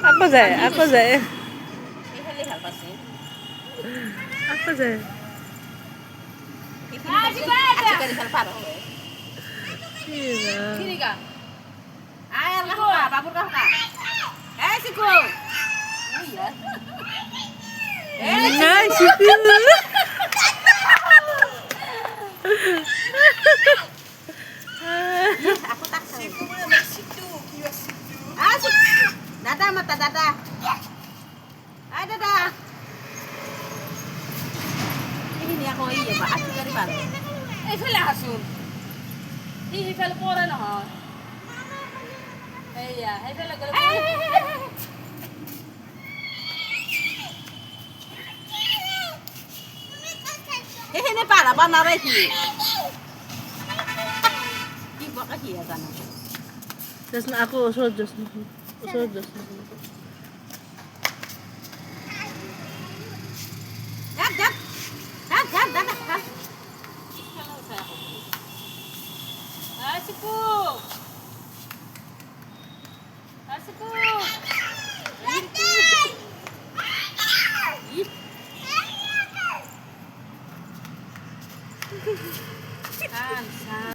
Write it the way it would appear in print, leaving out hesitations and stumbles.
আকৌ যায় আকৌ যায় এইফালে ভাল পাইছে আকৌ যায় আজিকালি ভাল পাৰ হয় কি আয় আর কাকা বাবুর কাকা এই চিকু নাই শিকু aku tak siku mana situ kios situ dada mata dada ay dada ini ako iya ba asu dari bal eh fela hasun ini fel pora no iya hey fela galo ini para ba na reki ibu ka hiya kana Diyos na ako, usod Diyos na. Usod Diyos na. Dad, dad. Dad, dad, dad, dad. Asiku. Asiku. Ih.